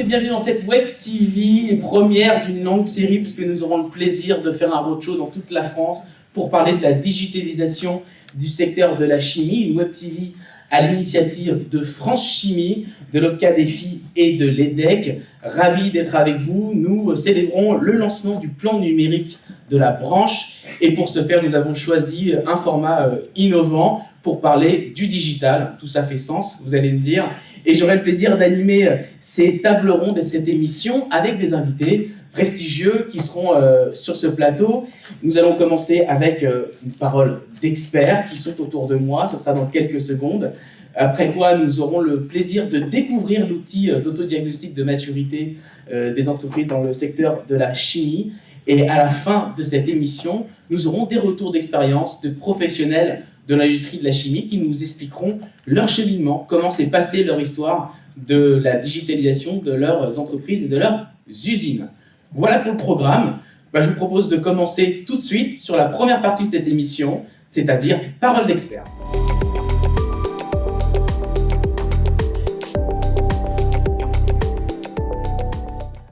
bienvenue dans cette Web TV, première d'une longue série, puisque nous aurons le plaisir de faire un roadshow dans toute la France pour parler de la digitalisation du secteur de la chimie, une Web TV à l'initiative de France Chimie, de l'OPCA Défi et de l'EDEC. Ravi d'être avec vous. Nous célébrons le lancement du plan numérique de la branche et pour ce faire, nous avons choisi un format innovant pour parler du digital. Tout ça fait sens, vous allez me dire. Et j'aurai le plaisir d'animer ces tables rondes et cette émission avec des invités prestigieux qui seront sur ce plateau. Nous allons commencer avec une parole d'experts qui sont autour de moi. Ce sera dans quelques secondes. Après quoi, nous aurons le plaisir de découvrir l'outil d'autodiagnostic de maturité des entreprises dans le secteur de la chimie. Et à la fin de cette émission, nous aurons des retours d'expérience de professionnels de l'industrie de la chimie qui nous expliqueront leur cheminement, comment s'est passée leur histoire de la digitalisation de leurs entreprises et de leurs usines. Voilà pour le programme. Je vous propose de commencer tout de suite sur la première partie de cette émission, c'est-à-dire parole d'experts.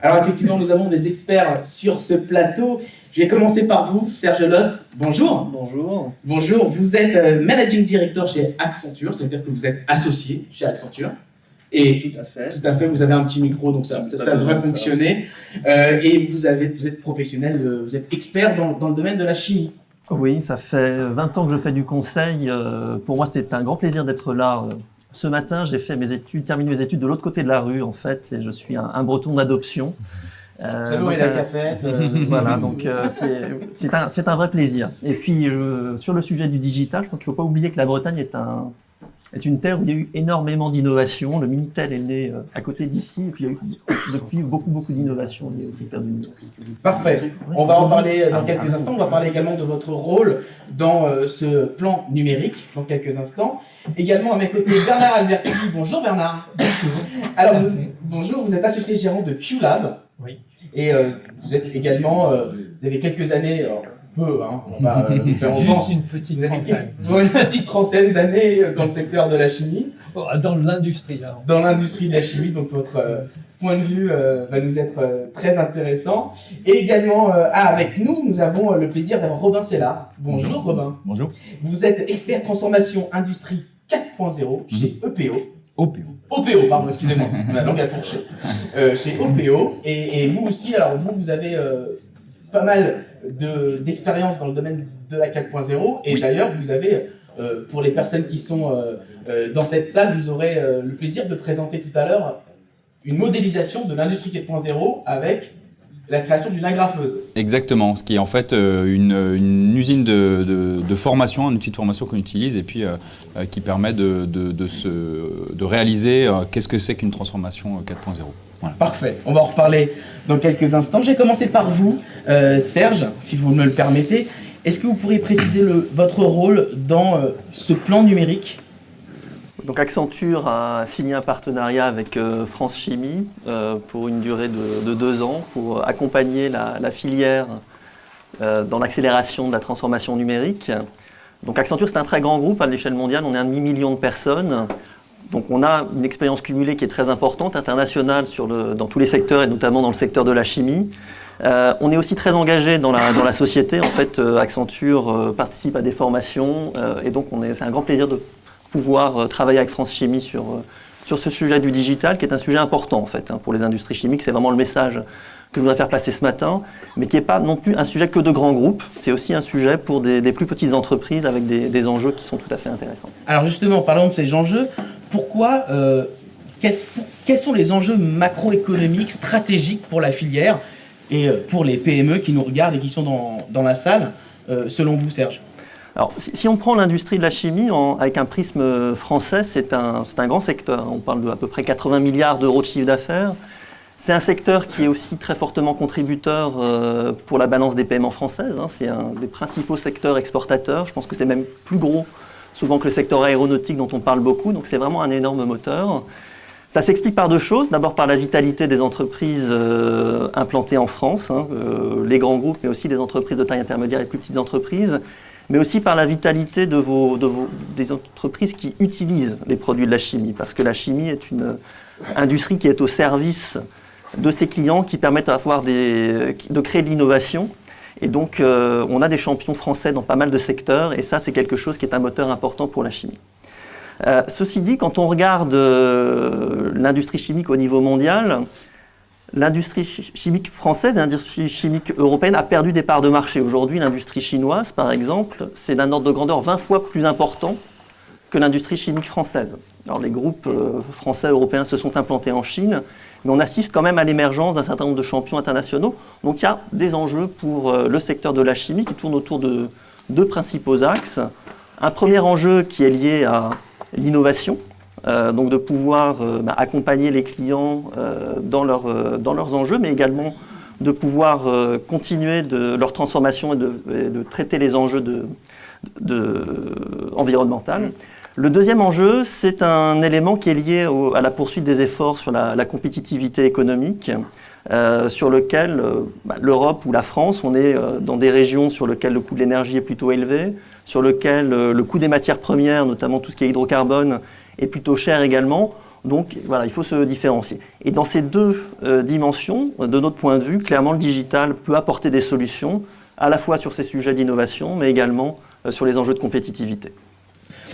Alors effectivement, nous avons des experts sur ce plateau. Je vais commencer par vous, Serge Lost. Bonjour. Bonjour. Bonjour, vous êtes Managing Director chez Accenture, ça veut dire que vous êtes associé chez Accenture. Et tout à fait. Tout à fait, vous avez un petit micro, donc ça devrait fonctionner. Et vous êtes professionnel, vous êtes expert dans le domaine de la chimie. Oui, ça fait 20 ans que je fais du conseil. Pour moi, c'est un grand plaisir d'être là. Ce matin, j'ai fait terminé mes études de l'autre côté de la rue, en fait, et je suis un breton d'adoption. Vous savez où est la cafette. Voilà, donc c'est un vrai plaisir. Et puis, sur le sujet du digital, je pense qu'il ne faut pas oublier que la Bretagne est une terre où il y a eu énormément d'innovations. Le Minitel est né à côté d'ici, et puis il y a eu depuis beaucoup d'innovations liées au secteur du numérique. Parfait. On va en parler dans quelques instants. On va parler également de votre rôle dans ce plan numérique dans quelques instants. Également à mes côtés, Bernard Alberti. Bonjour Bernard. Alors, bonjour, vous êtes associé gérant de QLab. Oui. Et vous êtes également, vous avez quelques années, peu, hein, on va faire en France. Une petite trentaine. Une petite trentaine d'années dans le secteur de la chimie. Dans l'industrie, là. Dans l'industrie de la chimie, donc votre point de vue va nous être très intéressant. Et également, avec nous avons le plaisir d'avoir Robin Sella. Bonjour Robin. Bonjour. Vous êtes expert transformation industrie 4.0 chez EPO. OPO, pardon, excusez-moi, ma langue a fourché. Chez OPO, et vous aussi, alors vous avez pas mal d'expérience dans le domaine de la 4.0, et oui. D'ailleurs, vous avez, pour les personnes qui sont dans cette salle, vous aurez le plaisir de présenter tout à l'heure une modélisation de l'industrie 4.0 avec la création d'une agrafeuse. Exactement, ce qui est en fait une usine de formation, un outil de formation qu'on utilise et puis qui permet de réaliser qu'est-ce que c'est qu'une transformation 4.0. Voilà. Parfait, on va en reparler dans quelques instants. Je vais commencer par vous, Serge, si vous me le permettez. Est-ce que vous pourriez préciser votre rôle dans ce plan numérique ? Donc Accenture a signé un partenariat avec France Chimie pour une durée de 2 ans pour accompagner la filière dans l'accélération de la transformation numérique. Donc Accenture, c'est un très grand groupe à l'échelle mondiale, on est 1,5 million de personnes. Donc on a une expérience cumulée qui est très importante, internationale dans tous les secteurs et notamment dans le secteur de la chimie. On est aussi très engagé dans la société. En fait, Accenture participe à des formations et donc c'est un grand plaisir de pouvoir travailler avec France Chimie sur ce sujet du digital, qui est un sujet important en fait pour les industries chimiques. C'est vraiment le message que je voudrais faire passer ce matin, mais qui n'est pas non plus un sujet que de grands groupes. C'est aussi un sujet pour des plus petites entreprises avec des enjeux qui sont tout à fait intéressants. Alors justement, parlons de ces enjeux. Pourquoi quels sont les enjeux macroéconomiques, stratégiques pour la filière et pour les PME qui nous regardent et qui sont dans la salle, selon vous, Serge ? Alors, si on prend l'industrie de la chimie avec un prisme français, c'est un grand secteur. On parle d'à peu près 80 milliards d'euros de chiffre d'affaires. C'est un secteur qui est aussi très fortement contributeur pour la balance des paiements françaises. C'est un des principaux secteurs exportateurs. Je pense que c'est même plus gros souvent que le secteur aéronautique dont on parle beaucoup. Donc c'est vraiment un énorme moteur. Ça s'explique par 2 choses. D'abord par la vitalité des entreprises implantées en France, les grands groupes, mais aussi des entreprises de taille intermédiaire et plus petites entreprises. Mais aussi par la vitalité des entreprises qui utilisent les produits de la chimie, parce que la chimie est une industrie qui est au service de ses clients qui permettent de créer de l'innovation. Et donc, on a des champions français dans pas mal de secteurs, et ça, c'est quelque chose qui est un moteur important pour la chimie. Ceci dit, quand on regarde l'industrie chimique au niveau mondial, l'industrie chimique française et l'industrie chimique européenne a perdu des parts de marché. Aujourd'hui, l'industrie chinoise, par exemple, c'est d'un ordre de grandeur 20 fois plus important que l'industrie chimique française. Alors, les groupes français et européens se sont implantés en Chine, mais on assiste quand même à l'émergence d'un certain nombre de champions internationaux. Donc, il y a des enjeux pour le secteur de la chimie qui tournent autour de deux principaux axes. Un premier enjeu qui est lié à l'innovation, donc de pouvoir accompagner les clients dans leurs enjeux, mais également de pouvoir continuer leur transformation et de traiter les enjeux environnementaux. Le deuxième enjeu, c'est un élément qui est lié à la poursuite des efforts sur la compétitivité économique, sur lequel l'Europe ou la France, on est dans des régions sur lesquelles le coût de l'énergie est plutôt élevé, sur lesquelles le coût des matières premières, notamment tout ce qui est hydrocarbone, est plutôt cher également. Donc voilà, il faut se différencier. Et dans ces deux dimensions, de notre point de vue, clairement le digital peut apporter des solutions, à la fois sur ces sujets d'innovation, mais également sur les enjeux de compétitivité.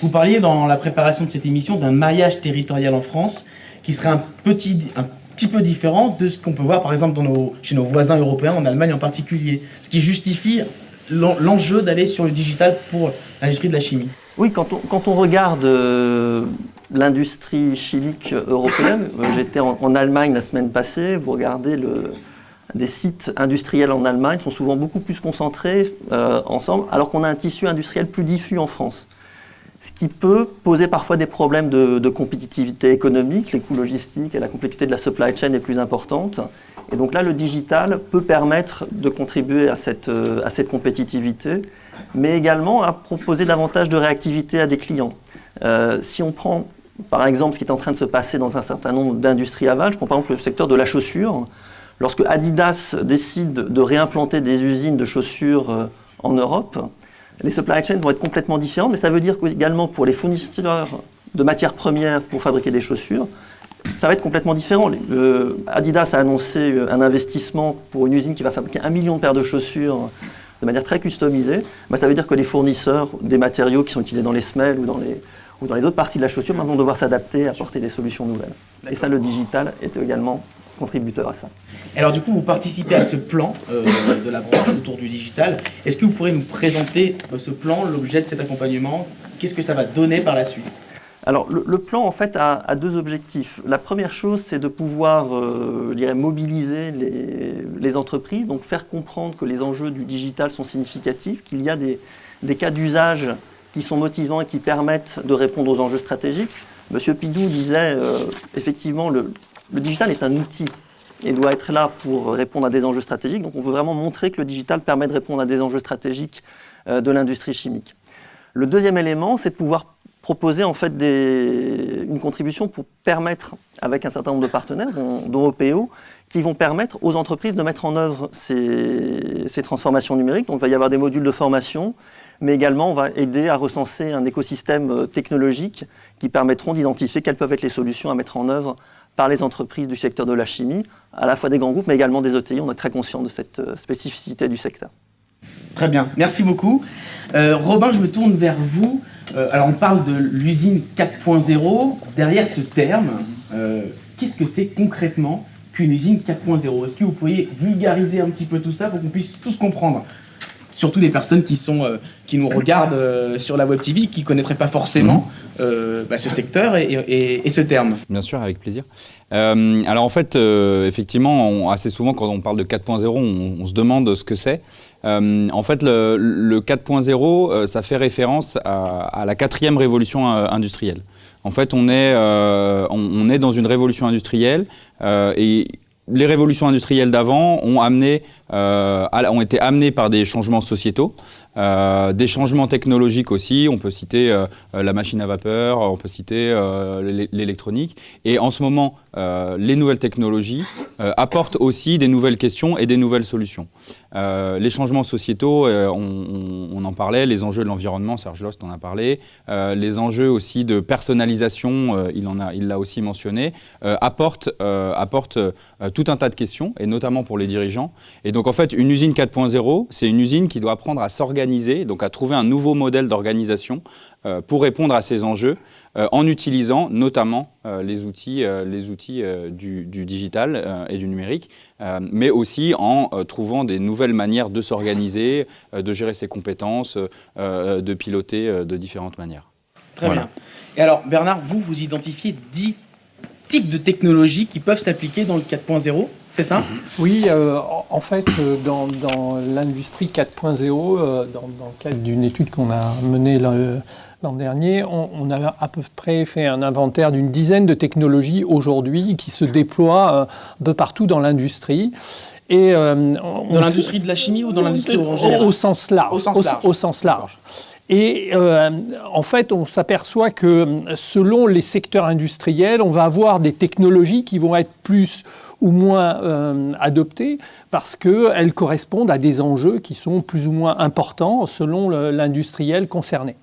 Vous parliez dans la préparation de cette émission d'un maillage territorial en France qui serait un petit peu différent de ce qu'on peut voir par exemple chez nos voisins européens, en Allemagne en particulier, ce qui justifie l'enjeu d'aller sur le digital pour l'industrie de la chimie. Oui, quand on regarde l'industrie chimique européenne, j'étais en Allemagne la semaine passée, vous regardez des sites industriels en Allemagne sont souvent beaucoup plus concentrés ensemble, alors qu'on a un tissu industriel plus diffus en France. Ce qui peut poser parfois des problèmes de compétitivité économique, les coûts logistiques et la complexité de la supply chain est plus importante. Et donc là, le digital peut permettre de contribuer à cette compétitivité, mais également à proposer davantage de réactivité à des clients. Si on prend par exemple ce qui est en train de se passer dans un certain nombre d'industries aval, je prends par exemple le secteur de la chaussure. Lorsque Adidas décide de réimplanter des usines de chaussures en Europe, les supply chains vont être complètement différents, mais ça veut dire qu'également pour les fournisseurs de matières premières pour fabriquer des chaussures, ça va être complètement différent. Adidas a annoncé un investissement pour une usine qui va fabriquer 1 million de paires de chaussures de manière très customisée. Ça veut dire que les fournisseurs des matériaux qui sont utilisés dans les semelles ou dans les autres parties de la chaussure vont devoir s'adapter, apporter des solutions nouvelles. Et ça, le digital est également contributeur à ça. Alors du coup, vous participez à ce plan de la branche autour du digital. Est-ce que vous pourrez nous présenter ce plan, l'objet de cet accompagnement? Qu'est-ce que ça va donner par la suite? Alors le plan en fait a deux objectifs. La première chose, c'est de pouvoir mobiliser les entreprises, donc faire comprendre que les enjeux du digital sont significatifs, qu'il y a des cas d'usage qui sont motivants et qui permettent de répondre aux enjeux stratégiques. Monsieur Pidou disait effectivement le digital est un outil et doit être là pour répondre à des enjeux stratégiques. Donc on veut vraiment montrer que le digital permet de répondre à des enjeux stratégiques de l'industrie chimique. Le deuxième élément, c'est de pouvoir proposer en fait une contribution pour permettre, avec un certain nombre de partenaires, dont OPO, qui vont permettre aux entreprises de mettre en œuvre ces transformations numériques. Donc il va y avoir des modules de formation, mais également on va aider à recenser un écosystème technologique qui permettront d'identifier quelles peuvent être les solutions à mettre en œuvre par les entreprises du secteur de la chimie, à la fois des grands groupes, mais également des ETI. On est très conscient de cette spécificité du secteur. Très bien, merci beaucoup. Robin, je me tourne vers vous. Alors on parle de l'usine 4.0. Derrière ce terme, qu'est-ce que c'est concrètement qu'une usine 4.0? Est-ce que vous pourriez vulgariser un petit peu tout ça pour qu'on puisse tous comprendre? Surtout des personnes qui nous regardent sur la Web TV, qui ne connaîtraient pas forcément ce secteur et ce terme. Bien sûr, avec plaisir. Alors en fait, effectivement, assez souvent quand on parle de 4.0, on se demande ce que c'est. En fait, le 4.0, ça fait référence à la 4e révolution industrielle. En fait, on est dans une révolution industrielle et les révolutions industrielles d'avant ont été amenées par des changements sociétaux, des changements technologiques aussi. On peut citer la machine à vapeur, on peut citer l'électronique. Et en ce moment, les nouvelles technologies apportent aussi des nouvelles questions et des nouvelles solutions. Les changements sociétaux, on en parlait, les enjeux de l'environnement, Serge Lost en a parlé, les enjeux aussi de personnalisation, il l'a aussi mentionné, apportent tout tout un tas de questions, et notamment pour les dirigeants. Et donc en fait, une usine 4.0, c'est une usine qui doit apprendre à s'organiser, donc à trouver un nouveau modèle d'organisation pour répondre à ces enjeux, en utilisant notamment les outils du digital et du numérique, mais aussi en trouvant des nouvelles manières de s'organiser, de gérer ses compétences, de piloter de différentes manières. Très bien. Et alors, Bernard, vous identifiez 10 types de technologies qui peuvent s'appliquer dans le 4.0, c'est ça? Oui, en fait, dans l'industrie 4.0, dans le cadre d'une étude qu'on a menée l'an dernier, on a à peu près fait un inventaire d'une dizaine de technologies aujourd'hui qui se déploient un peu partout dans l'industrie. Et, dans l'industrie de la chimie ou dans l'industrie en général? Au sens large. Au sens large. Et en fait, on s'aperçoit que selon les secteurs industriels, on va avoir des technologies qui vont être plus ou moins adoptées parce qu'elles correspondent à des enjeux qui sont plus ou moins importants selon l'industriel concerné.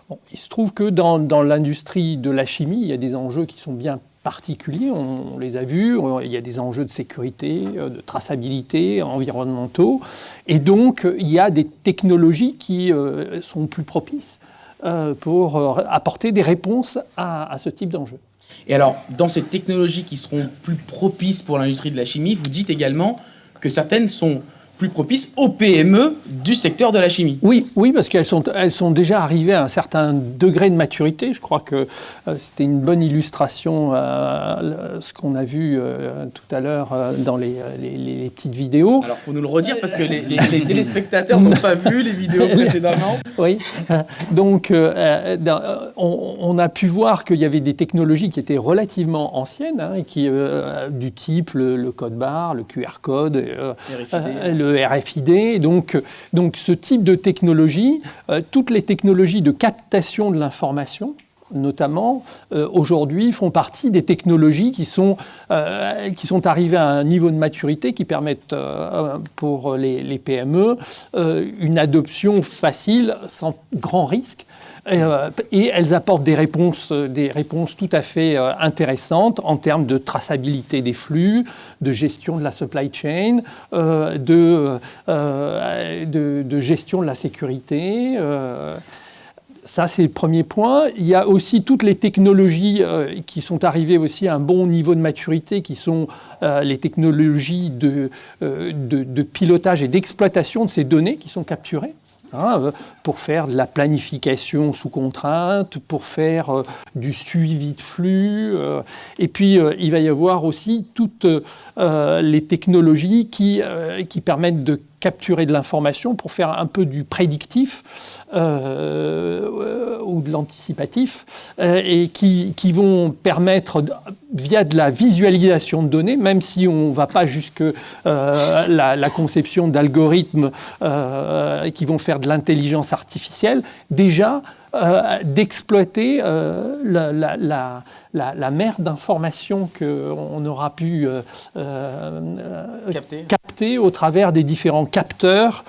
Bon, il se trouve que dans l'industrie de la chimie, il y a des enjeux qui sont bien particuliers, on les a vus, il y a des enjeux de sécurité, de traçabilité, environnementaux, et donc il y a des technologies qui sont plus propices pour apporter des réponses à ce type d'enjeux. Et alors, dans ces technologies qui seront plus propices pour l'industrie de la chimie, vous dites également que certaines sont plus propices aux PME du secteur de la chimie. Oui, parce qu'elles sont déjà arrivées à un certain degré de maturité. Je crois que c'était une bonne illustration ce qu'on a vu tout à l'heure dans les petites vidéos. Alors, il faut nous le redire parce que les téléspectateurs n'ont pas vu les vidéos précédemment. Oui, donc on a pu voir qu'il y avait des technologies qui étaient relativement anciennes, du type le code barre, le QR code, le RFID. Donc ce type de technologie, toutes les technologies de captation de l'information, notamment, aujourd'hui, font partie des technologies qui sont arrivées à un niveau de maturité qui permettent, pour les PME, une adoption facile, sans grand risque. Et elles apportent des réponses tout à fait intéressantes en termes de traçabilité des flux, de gestion de la supply chain, de gestion de la sécurité. Ça, c'est le premier point. Il y a aussi toutes les technologies qui sont arrivées aussi à un bon niveau de maturité, qui sont les technologies de pilotage et d'exploitation de ces données qui sont capturées. Pour faire de la planification sous contrainte, pour faire du suivi de flux. Et puis, il va y avoir aussi toutes les technologies qui permettent de capturer de l'information pour faire un peu du prédictif ou de l'anticipatif et qui vont permettre, via de la visualisation de données, même si on ne va pas jusque la conception d'algorithmes qui vont faire de l'intelligence artificielle, déjà d'exploiter la mer d'informations qu'on aura pu capter au travers des différents capteurs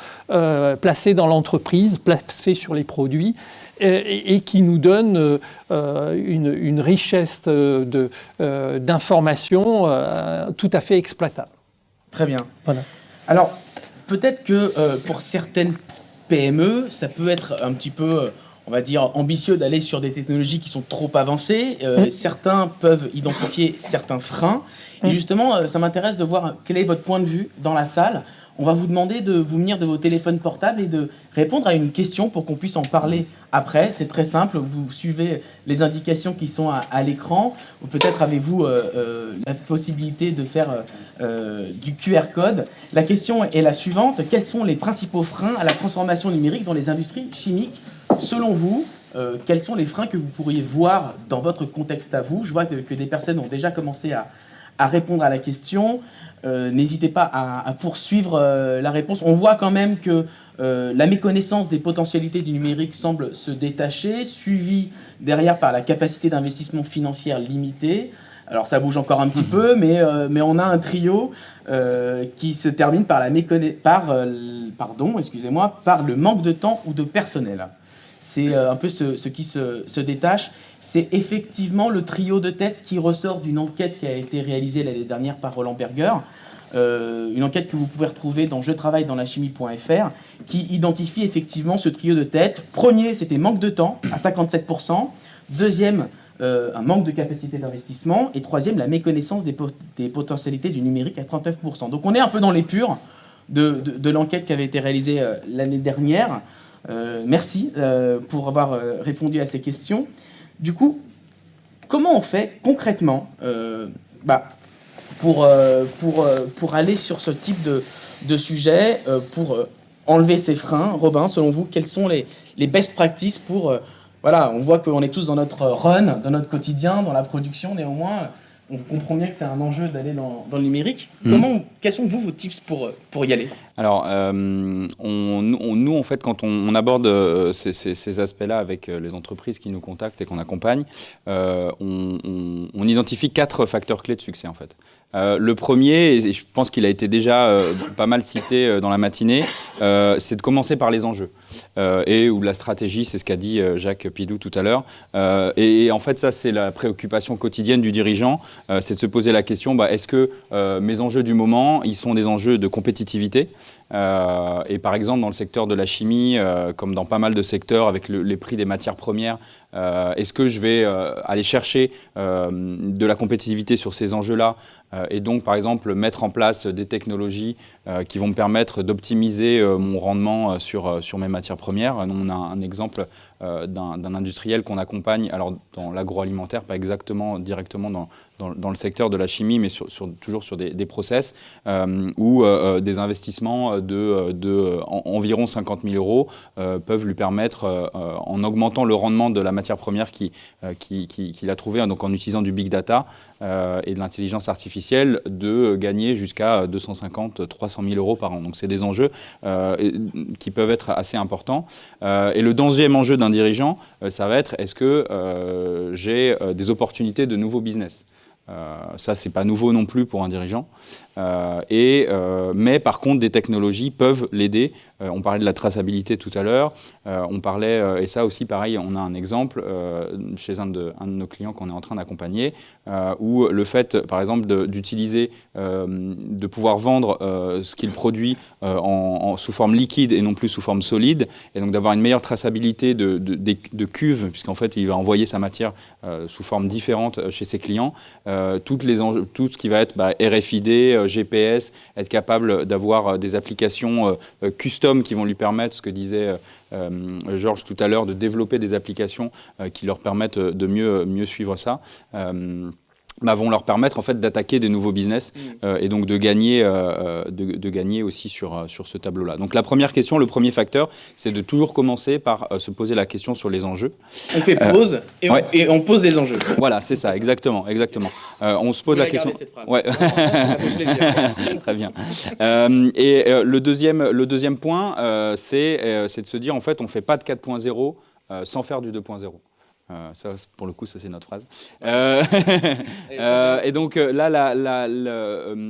placés dans l'entreprise, placés sur les produits, et qui nous donnent une richesse d'informations tout à fait exploitable. Très bien. Voilà. Alors, peut-être que pour certaines PME, ça peut être un petit peu, on va dire, ambitieux d'aller sur des technologies qui sont trop avancées. Certains peuvent identifier certains freins. Et justement, ça m'intéresse de voir quel est votre point de vue dans la salle. On va vous demander de vous munir de vos téléphones portables et de répondre à une question pour qu'on puisse en parler après. C'est très simple, vous suivez les indications qui sont à l'écran. Ou peut-être avez-vous la possibilité de faire du QR code. La question est la suivante. Quels sont les principaux freins à la transformation numérique dans les industries chimiques selon vous? Quels sont les freins que vous pourriez voir dans votre contexte à vous? Je vois que des personnes ont déjà commencé à répondre à la question. N'hésitez pas à poursuivre la réponse. On voit quand même que la méconnaissance des potentialités du numérique semble se détacher, suivie derrière par la capacité d'investissement financière limitée. Alors ça bouge encore un petit peu, mais on a un trio qui se termine par le manque de temps ou de personnel. c'est un peu ce qui se détache. C'est effectivement le trio de tête qui ressort d'une enquête qui a été réalisée l'année dernière par Roland Berger. Une enquête que vous pouvez retrouver dans je travaille dans la chimie.fr, qui identifie effectivement ce trio de tête. Premier, c'était manque de temps à 57%. Deuxième, un manque de capacité d'investissement. Et troisième, la méconnaissance des potentialités du numérique à 39%. Donc on est un peu dans l'épure de l'enquête qui avait été réalisée l'année dernière. Merci pour avoir répondu à ces questions. Du coup, comment on fait concrètement pour aller sur ce type de sujet, pour enlever ces freins? Robin, selon vous, quelles sont les best practices pour... voilà, on voit qu'on est tous dans notre run, dans notre quotidien, dans la production, néanmoins, on comprend bien que c'est un enjeu d'aller dans le numérique. Quels sont vos tips pour y aller? Alors, nous, en fait, quand on aborde ces aspects-là avec les entreprises qui nous contactent et qu'on accompagne, on identifie 4 facteurs clés de succès, en fait. Le premier, et je pense qu'il a été déjà pas mal cité dans la matinée, c'est de commencer par les enjeux. Ou la stratégie, c'est ce qu'a dit Jacques Pidou tout à l'heure. Et en fait, ça, c'est la préoccupation quotidienne du dirigeant, c'est de se poser la question, est-ce que mes enjeux du moment, ils sont des enjeux de compétitivité? Et par exemple, dans le secteur de la chimie, comme dans pas mal de secteurs avec les prix des matières premières, est-ce que je vais aller chercher de la compétitivité sur ces enjeux-là et donc, par exemple, mettre en place des technologies qui vont me permettre d'optimiser mon rendement sur mes matières premières. On a un exemple d'un industriel qu'on accompagne, alors dans l'agroalimentaire, pas exactement directement dans le secteur de la chimie, mais toujours sur des process, où des investissements environ 50 000 euros peuvent lui permettre, en augmentant le rendement de la matière première qu'il a trouvé, donc en utilisant du big data et de l'intelligence artificielle, de gagner jusqu'à 250 300 000 euros par an. Donc c'est des enjeux qui peuvent être assez importants. Et le deuxième enjeu d'un dirigeant, ça va être, est-ce que j'ai des opportunités de nouveaux business? Ça, c'est pas nouveau non plus pour un dirigeant. Mais par contre, des technologies peuvent l'aider. On parlait de la traçabilité tout à l'heure. On parlait, et ça aussi, pareil, on a un exemple chez un de nos clients qu'on est en train d'accompagner, où le fait, par exemple, d'utiliser, de pouvoir vendre ce qu'il produit sous forme liquide et non plus sous forme solide, et donc d'avoir une meilleure traçabilité de cuves, puisqu'en fait, il va envoyer sa matière sous forme différente chez ses clients. Tout ce qui va être RFID, GPS, être capable d'avoir des applications custom qui vont lui permettre, ce que disait Georges tout à l'heure, de développer des applications qui leur permettent de mieux suivre ça. Vont leur permettre en fait d'attaquer des nouveaux business et donc de gagner aussi sur ce tableau-là. Donc la première question, le premier facteur, c'est de toujours commencer par se poser la question sur les enjeux. On fait pause et on pose des enjeux. Voilà, c'est ça, exactement. On se pose la question. Cette phrase. Ouais. Ça fait plaisir. Très bien. Le deuxième point, c'est de se dire en fait, on fait pas de 4.0 sans faire du 2.0. Ça, pour le coup, ça c'est notre phrase. Et donc là,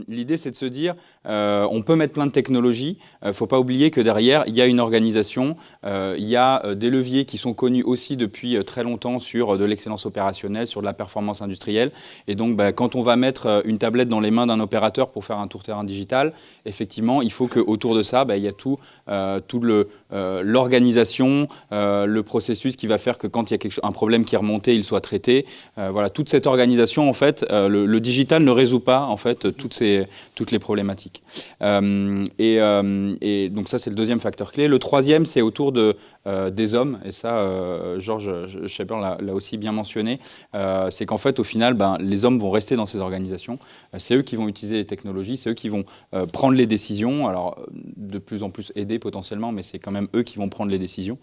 l'idée c'est de se dire, on peut mettre plein de technologies. Faut pas oublier que derrière, il y a une organisation, il y a des leviers qui sont connus aussi depuis très longtemps sur de l'excellence opérationnelle, sur de la performance industrielle. Et donc, quand on va mettre une tablette dans les mains d'un opérateur pour faire un tour-terrain digital, effectivement, il faut qu'autour de ça, il y a tout l'organisation, le processus qui va faire que quand il y a un problème qui est remonté, il soit traité. Voilà, toute cette organisation, en fait, le digital ne résout pas, en fait, toutes les problématiques. Et donc ça, c'est le deuxième facteur clé. Le troisième, c'est autour des hommes. Et ça, Georges Scheper l'a aussi bien mentionné. C'est qu'en fait, au final, les hommes vont rester dans ces organisations. C'est eux qui vont utiliser les technologies. C'est eux qui vont prendre les décisions. Alors, de plus en plus aider potentiellement, mais c'est quand même eux qui vont prendre les décisions.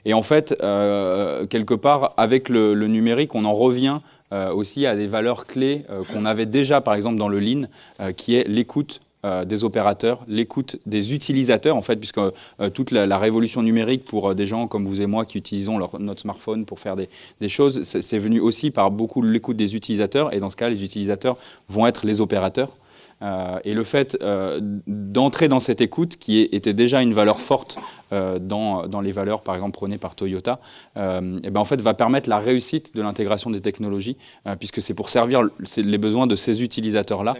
Et en fait, quelque part, avec le numérique, on en revient aussi à des valeurs clés qu'on avait déjà, par exemple, dans le Lean, qui est l'écoute des opérateurs, l'écoute des utilisateurs, en fait, puisque toute la révolution numérique pour des gens comme vous et moi qui utilisons notre smartphone pour faire des choses, c'est venu aussi par beaucoup l'écoute des utilisateurs, et dans ce cas, les utilisateurs vont être les opérateurs. Et le fait d'entrer dans cette écoute, qui était déjà une valeur forte dans les valeurs, par exemple, prônées par Toyota, et ben, en fait, va permettre la réussite de l'intégration des technologies, puisque c'est pour servir les besoins de ces utilisateurs-là,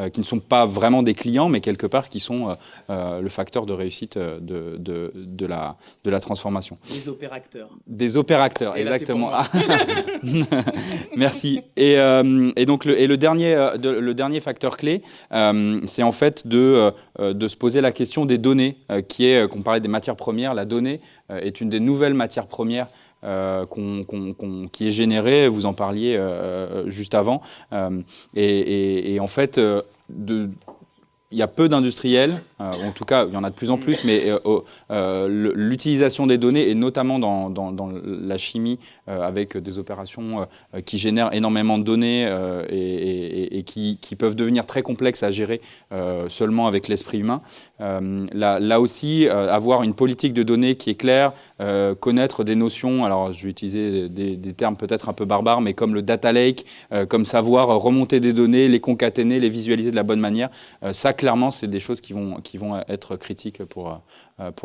qui ne sont pas vraiment des clients, mais quelque part qui sont le facteur de réussite de la transformation. Les opérateurs. Des opérateurs, Et là, exactement. c'est pour moi. Merci. Et donc le dernier facteur clé, c'est en fait de se poser la question des données, qu'on parlait des matières premières. La donnée est une des nouvelles matières premières qui est générée. Vous en parliez juste avant. Et en fait, il y a peu d'industriels, en tout cas il y en a de plus en plus, mais l'utilisation des données, et notamment dans la chimie, avec des opérations qui génèrent énormément de données et qui peuvent devenir très complexes à gérer seulement avec l'esprit humain. Là aussi, avoir une politique de données qui est claire, connaître des notions, alors je vais utiliser des termes peut-être un peu barbares, mais comme le data lake, comme savoir remonter des données, les concaténer, les visualiser de la bonne manière, ça clairement, c'est des choses qui vont être critiques pour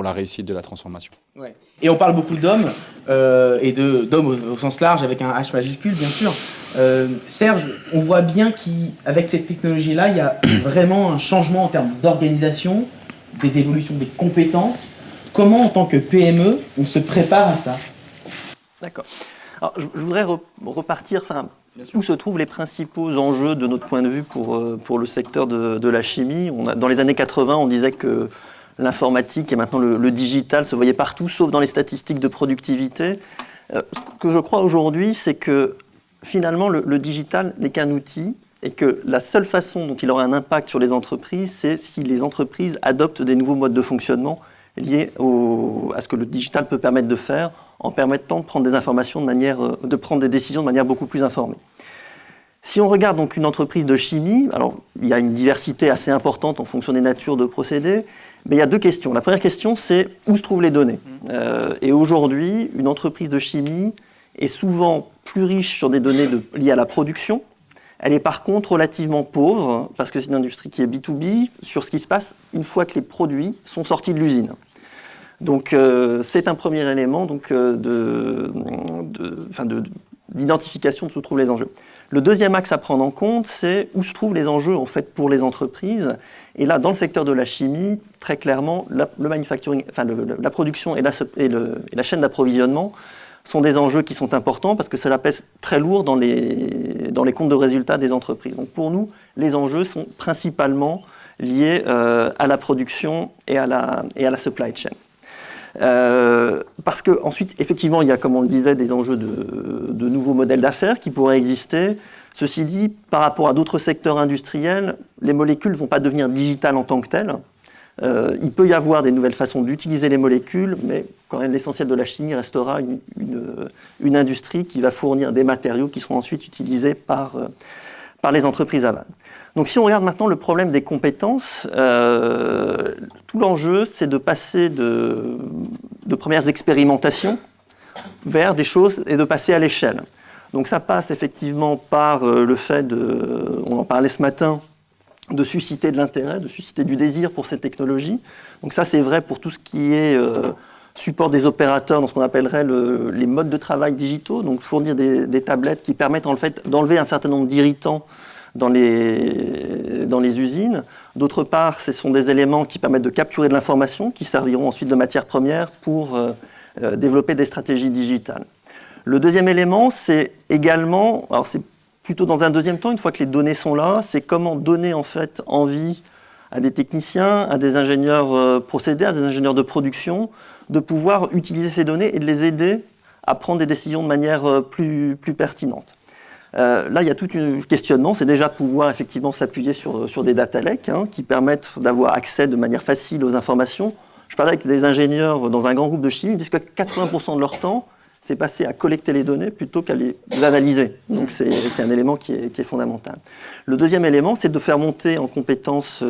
la réussite de la transformation. Ouais. Et on parle beaucoup d'hommes, et d'hommes au sens large, avec un H majuscule, bien sûr. Serge, on voit bien qu'avec cette technologie-là, il y a vraiment un changement en termes d'organisation, des évolutions des compétences. Comment, en tant que PME, on se prépare à ça? D'accord. Alors, je voudrais repartir, où se trouvent les principaux enjeux de notre point de vue pour le secteur de la chimie. Dans les années 80, on disait que l'informatique et maintenant le digital se voyaient partout, sauf dans les statistiques de productivité. Ce que je crois aujourd'hui, c'est que finalement, le digital n'est qu'un outil et que la seule façon dont il aura un impact sur les entreprises, c'est si les entreprises adoptent des nouveaux modes de fonctionnement liés à ce que le digital peut permettre de faire, en permettant de prendre des informations de prendre des décisions de manière beaucoup plus informée. Si on regarde donc une entreprise de chimie, alors il y a une diversité assez importante en fonction des natures de procédés, mais il y a deux questions. La première question, c'est où se trouvent les données. Et aujourd'hui, une entreprise de chimie est souvent plus riche sur des données liées à la production. Elle est par contre relativement pauvre, parce que c'est une industrie qui est B2B, sur ce qui se passe une fois que les produits sont sortis de l'usine. Donc c'est un premier élément d'identification de où se trouvent les enjeux. Le deuxième axe à prendre en compte, c'est où se trouvent les enjeux en fait pour les entreprises. Et là, dans le secteur de la chimie, très clairement, le manufacturing, la production et la chaîne d'approvisionnement sont des enjeux qui sont importants parce que cela pèse très lourd dans les comptes de résultats des entreprises. Donc pour nous, les enjeux sont principalement liés à la production et à la supply chain. Parce que ensuite, effectivement, il y a, comme on le disait, des enjeux de nouveaux modèles d'affaires qui pourraient exister. Ceci dit, par rapport à d'autres secteurs industriels, les molécules ne vont pas devenir digitales en tant que telles. Il peut y avoir des nouvelles façons d'utiliser les molécules, mais quand même l'essentiel de la chimie restera une industrie qui va fournir des matériaux qui seront ensuite utilisés par les entreprises aval. Donc si on regarde maintenant le problème des compétences, tout l'enjeu c'est de passer de premières expérimentations vers des choses et de passer à l'échelle. Donc ça passe effectivement par le fait on en parlait ce matin, de susciter de l'intérêt, de susciter du désir pour ces technologies. Donc ça c'est vrai pour tout ce qui est support des opérateurs dans ce qu'on appellerait les modes de travail digitaux, donc fournir des tablettes qui permettent en fait d'enlever un certain nombre d'irritants dans les usines. D'autre part, ce sont des éléments qui permettent de capturer de l'information, qui serviront ensuite de matière première pour développer des stratégies digitales. Le deuxième élément, c'est également, alors c'est plutôt dans un deuxième temps, une fois que les données sont là, c'est comment donner en fait envie à des techniciens, à des ingénieurs procédés, à des ingénieurs de production, de pouvoir utiliser ces données et de les aider à prendre des décisions de manière plus pertinente. Là, il y a tout un questionnement, c'est déjà de pouvoir effectivement s'appuyer sur des data lakes qui permettent d'avoir accès de manière facile aux informations. Je parlais avec des ingénieurs dans un grand groupe de chimie, ils disent que 80% de leur temps, c'est passé à collecter les données plutôt qu'à les analyser. Donc c'est un élément qui est fondamental. Le deuxième élément, c'est de faire monter en compétence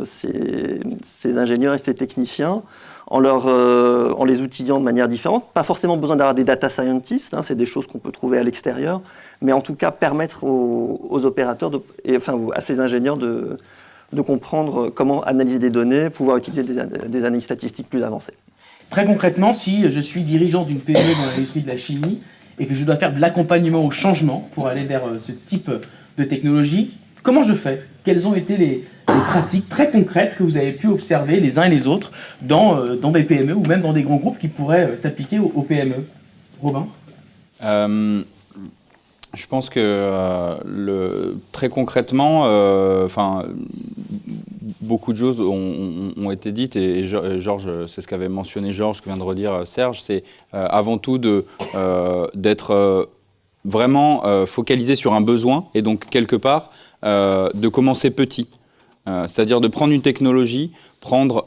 ces ingénieurs et ces techniciens en les outillant de manière différente. Pas forcément besoin d'avoir des data scientists, c'est des choses qu'on peut trouver à l'extérieur, mais en tout cas permettre aux opérateurs, à ces ingénieurs de comprendre comment analyser des données, pouvoir utiliser des analyses statistiques plus avancées. Très concrètement, si je suis dirigeant d'une PME dans l'industrie de la chimie et que je dois faire de l'accompagnement au changement pour aller vers ce type de technologie, comment je fais? Quelles ont été les pratiques très concrètes que vous avez pu observer les uns et les autres dans des PME ou même dans des grands groupes qui pourraient s'appliquer aux PME? Robin? Je pense que très concrètement, beaucoup de choses ont été dites et Georges, c'est ce qu'avait mentionné Georges, que vient de redire Serge, c'est avant tout d'être vraiment focalisé sur un besoin et donc quelque part de commencer petit. C'est-à-dire de prendre une technologie, prendre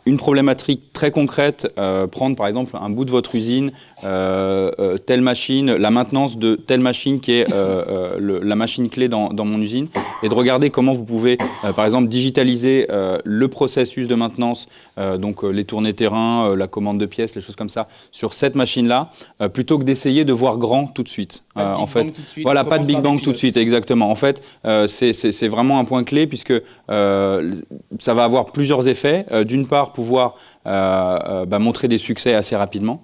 une problématique très concrète, prendre par exemple un bout de votre usine, telle machine, la maintenance de telle machine qui est la machine clé dans mon usine, et de regarder comment vous pouvez par exemple digitaliser le processus de maintenance, donc les tournées terrain, la commande de pièces, les choses comme ça, sur cette machine-là, plutôt que d'essayer de voir grand tout de suite. En fait, voilà, pas de Big Bang tout de suite, exactement. En fait, c'est vraiment un point clé puisque ça va avoir plusieurs effets. D'une part, pouvoir montrer des succès assez rapidement.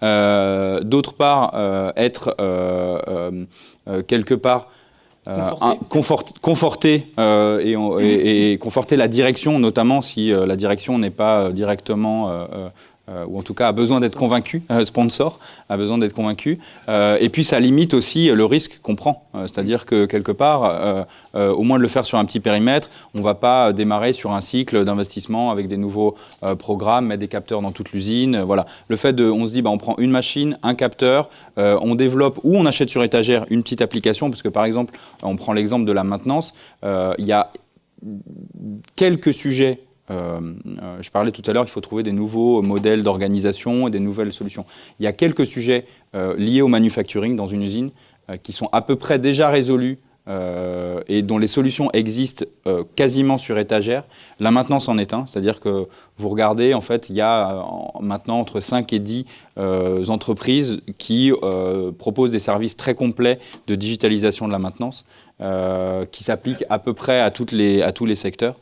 D'autre part, être quelque part conforter et conforter la direction, notamment si la direction n'est pas directement ou en tout cas a besoin d'être convaincu, sponsor a besoin d'être convaincu, et puis ça limite aussi le risque qu'on prend, c'est-à-dire que quelque part, au moins de le faire sur un petit périmètre, on ne va pas démarrer sur un cycle d'investissement avec des nouveaux programmes, mettre des capteurs dans toute l'usine, voilà. Le fait on se dit, on prend une machine, un capteur, on développe ou on achète sur étagère une petite application, parce que par exemple, on prend l'exemple de la maintenance, il y a quelques sujets. Je parlais tout à l'heure qu'il faut trouver des nouveaux modèles d'organisation et des nouvelles solutions. Il y a quelques sujets liés au manufacturing dans une usine qui sont à peu près déjà résolus et dont les solutions existent quasiment sur étagère. La maintenance en est un, c'est-à-dire que vous regardez, en fait, il y a maintenant entre 5 et 10 entreprises qui proposent des services très complets de digitalisation de la maintenance qui s'appliquent à peu près à tous les secteurs.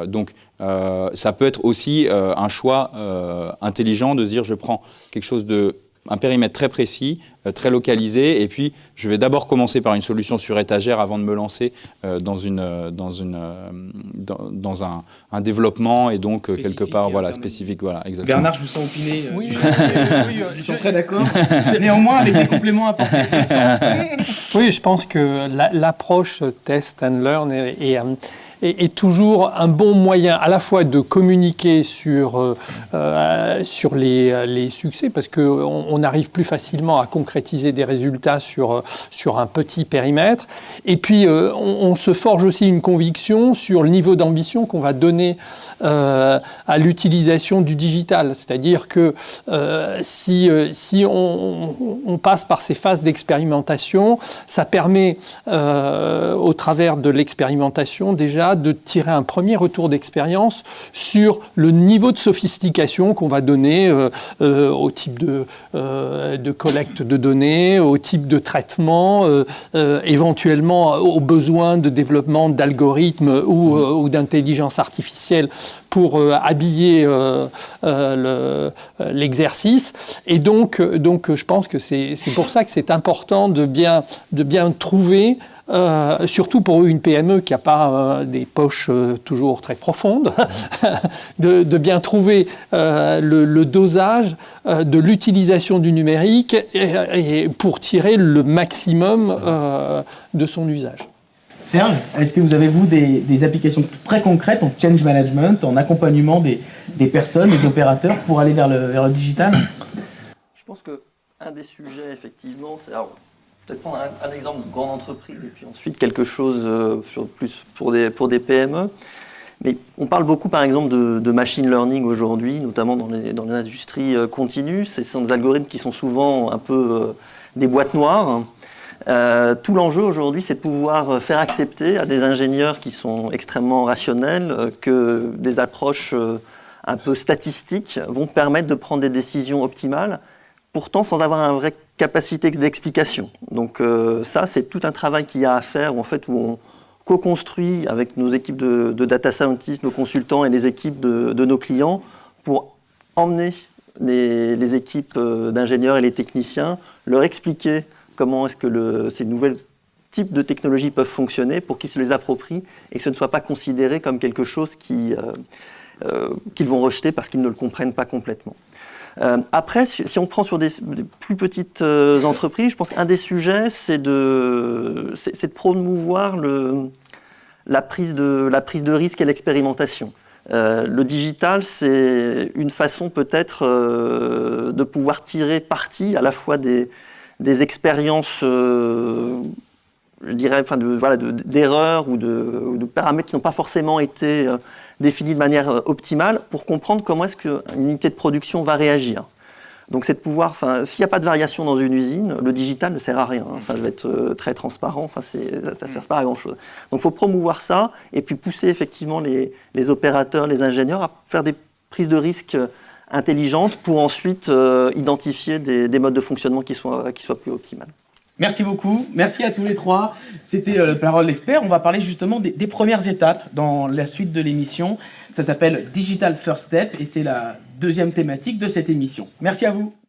Donc ça peut être aussi un choix intelligent de se dire je prends quelque chose un périmètre très précis, très localisé, et puis je vais d'abord commencer par une solution sur étagère avant de me lancer dans un développement et donc quelque part spécifique, voilà, exactement. Bernard, je vous sens opiner. Oui, je suis très d'accord. Néanmoins, avec des compléments apportés. Oui, je pense que l'approche test and learn est toujours un bon moyen à la fois de communiquer sur les succès, parce qu'on arrive plus facilement à concrétiser des résultats sur un petit périmètre, et puis on se forge aussi une conviction sur le niveau d'ambition qu'on va donner à l'utilisation du digital. C'est-à-dire que si on passe par ces phases d'expérimentation, ça permet au travers de l'expérimentation déjà de tirer un premier retour d'expérience sur le niveau de sophistication qu'on va donner au type de collecte de données, au type de traitement, éventuellement aux besoins de développement d'algorithmes ou d'intelligence artificielle pour habiller l'exercice. Et donc, je pense que c'est pour ça que c'est important de bien trouver, surtout pour une PME qui n'a pas des poches toujours très profondes, de bien trouver le dosage de l'utilisation du numérique et pour tirer le maximum de son usage. Serge, est-ce que vous avez, vous, des applications très concrètes en change management, en accompagnement des personnes, des opérateurs pour aller vers le digital? Je pense qu'un des sujets, effectivement, c'est... Peut-être prendre un exemple de grande entreprise et puis ensuite quelque chose plus pour des PME. Mais on parle beaucoup, par exemple, de machine learning aujourd'hui, notamment dans les industries continues. Ce sont des algorithmes qui sont souvent un peu des boîtes noires. Tout l'enjeu aujourd'hui, c'est de pouvoir faire accepter à des ingénieurs qui sont extrêmement rationnels que des approches un peu statistiques vont permettre de prendre des décisions optimales, pourtant sans avoir une vraie capacité d'explication. Donc ça, c'est tout un travail qu'il y a à faire où on co-construit avec nos équipes de data scientists, nos consultants et les équipes de nos clients pour emmener les équipes d'ingénieurs et les techniciens, leur expliquer comment est-ce que ces nouvelles types de technologies peuvent fonctionner pour qu'ils se les approprient et que ce ne soit pas considéré comme quelque chose qu'ils vont rejeter parce qu'ils ne le comprennent pas complètement. Après, si on prend sur des plus petites entreprises, je pense qu'un des sujets, c'est de promouvoir la prise de risque et l'expérimentation. Le digital, c'est une façon peut-être de pouvoir tirer parti à la fois des expériences, je dirais, enfin d'erreurs ou de paramètres qui n'ont pas forcément été définis de manière optimale pour comprendre comment est-ce qu'une unité de production va réagir. Donc c'est de pouvoir, enfin, s'il n'y a pas de variation dans une usine, le digital ne sert à rien. Enfin, je vais être très transparent. Enfin, ça ne sert pas à grand-chose. Donc il faut promouvoir ça et puis pousser effectivement les opérateurs, les ingénieurs à faire des prises de risques intelligentes pour ensuite identifier des modes de fonctionnement qui soient plus optimales. Merci beaucoup, merci à tous les trois. C'était Parole d'expert. On va parler justement des premières étapes dans la suite de l'émission. Ça s'appelle Digital First Step et c'est la deuxième thématique de cette émission. Merci à vous.